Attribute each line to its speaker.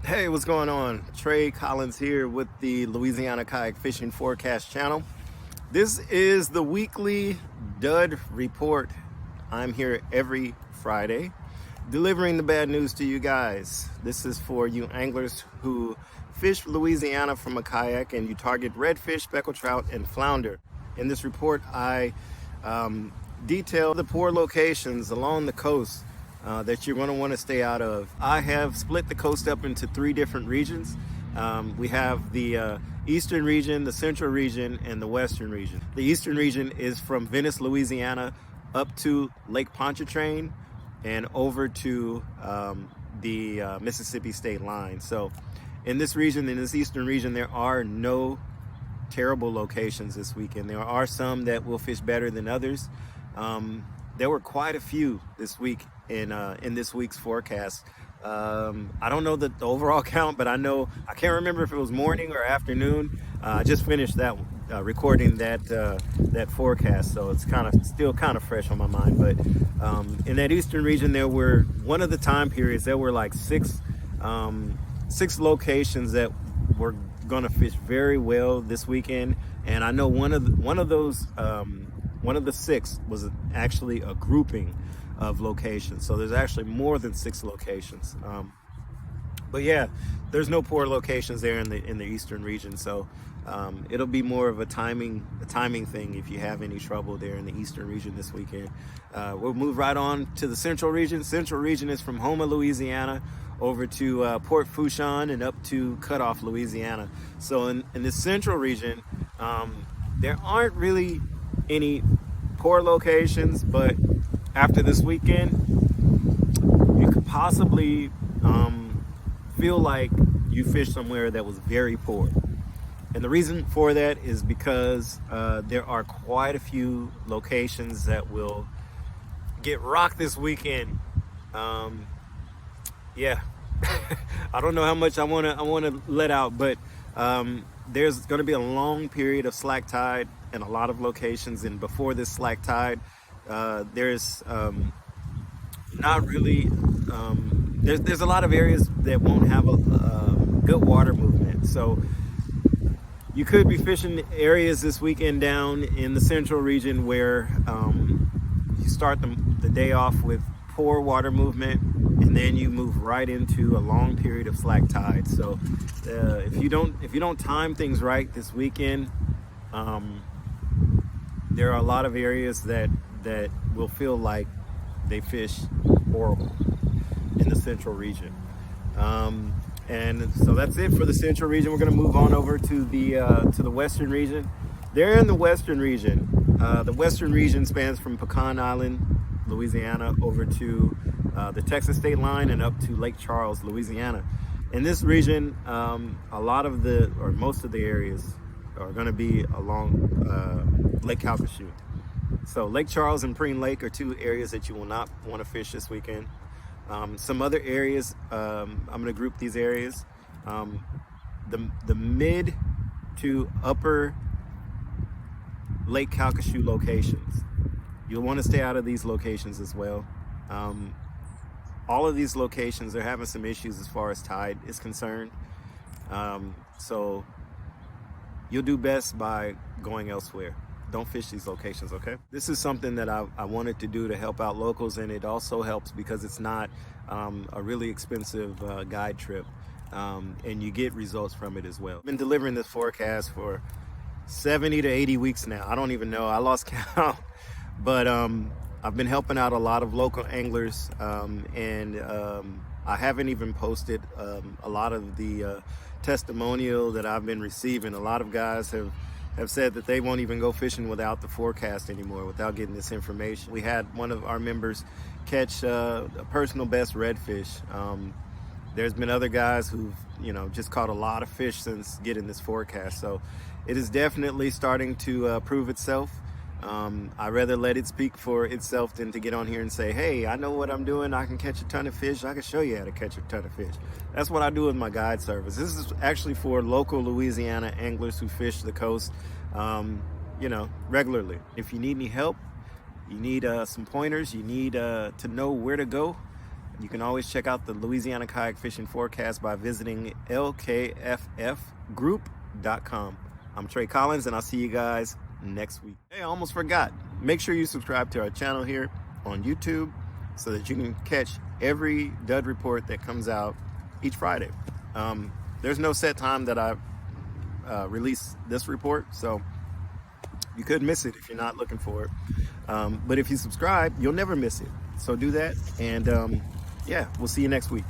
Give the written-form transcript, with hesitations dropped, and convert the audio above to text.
Speaker 1: Hey, what's going on? Trey Collins here with the Louisiana Kayak Fishing Forecast channel. This is the weekly dud report. I'm here every Friday delivering the bad news to you guys. This is for you anglers who fish Louisiana from a kayak and you target redfish, speckled trout, and flounder. In this report, I detail the poor locations along the coast that you're going to want to stay out of. I have split the coast up into 3 different regions. We have the eastern region, the central region, and the western region. The eastern region is from Venice, Louisiana, up to Lake Pontchartrain and over to the Mississippi state line. So in this region, in this eastern region, there are no terrible locations this weekend. There are some that will fish better than others. There were quite a few this week in this week's forecast. I don't know the overall count, but I can't remember if it was morning or afternoon. I just finished that recording that forecast, so it's still kind of fresh on my mind. But in that eastern region, there were one of the time periods there were like six locations that were gonna fish very well this weekend, and I know one of the 6 was actually a grouping of locations. So there's actually more than 6 locations. But yeah, there's no poor locations there in the eastern region. So it'll be more of a timing thing if you have any trouble there in the eastern region this weekend. We'll move right on to the central region. Central region is from Houma, Louisiana, over to Port Fourchon and up to Cutoff, Louisiana. So in the central region, there aren't really any poor locations, but after this weekend, you could possibly feel like you fished somewhere that was very poor. And the reason for that is because there are quite a few locations that will get rocked this weekend. Yeah, I don't know how much I want to let out, but there's going to be a long period of slack tide in a lot of locations, and before this slack tide, there's not really there's a lot of areas that won't have a good water movement. So you could be fishing areas this weekend down in the central region where you start the day off with poor water movement, and then you move right into a long period of slack tide. So if you don't time things right this weekend, there are a lot of areas that will feel like they fish horrible in the central region. And so that's it for the central region. We're going to move on over to the western region. There in the western region, the western region spans from Pecan Island, Louisiana, over to the Texas state line and up to Lake Charles, Louisiana. In this region, most of the areas are going to be along Lake Calcasieu. So Lake Charles and Preen Lake are 2 areas that you will not want to fish this weekend. Some other areas, I'm going to group these areas. The mid to upper Lake Calcasieu locations. You'll want to stay out of these locations as well. All of these locations are having some issues as far as tide is concerned. So you'll do best by going elsewhere. Don't fish these locations, okay? This is something that I wanted to do to help out locals, and it also helps because it's not a really expensive guide trip, and you get results from it as well. I've been delivering this forecast for 70 to 80 weeks now. I don't even know. I lost count. But I've been helping out a lot of local anglers, and I haven't even posted a lot of the testimonial that I've been receiving. A lot of guys have said that they won't even go fishing without the forecast anymore, without getting this information. We had one of our members catch a personal best redfish. There's been other guys who've just caught a lot of fish since getting this forecast. So it is definitely starting to prove itself. I'd rather let it speak for itself than to get on here and say, hey, I know what I'm doing. I can catch a ton of fish. I can show you how to catch a ton of fish. That's what I do with my guide service. This is actually for local Louisiana anglers who fish the coast, regularly. If you need any help, you need some pointers, you need to know where to go, You can always check out the Louisiana Kayak Fishing Forecast by visiting lkffgroup.com. I'm Trey Collins, and I'll see you guys next week. Hey, I almost forgot. Make sure you subscribe to our channel here on YouTube so that you can catch every dud report that comes out each Friday. There's no set time that I release this report, so you could miss it if you're not looking for it. But if you subscribe, you'll never miss it. So do that, and yeah, we'll see you next week.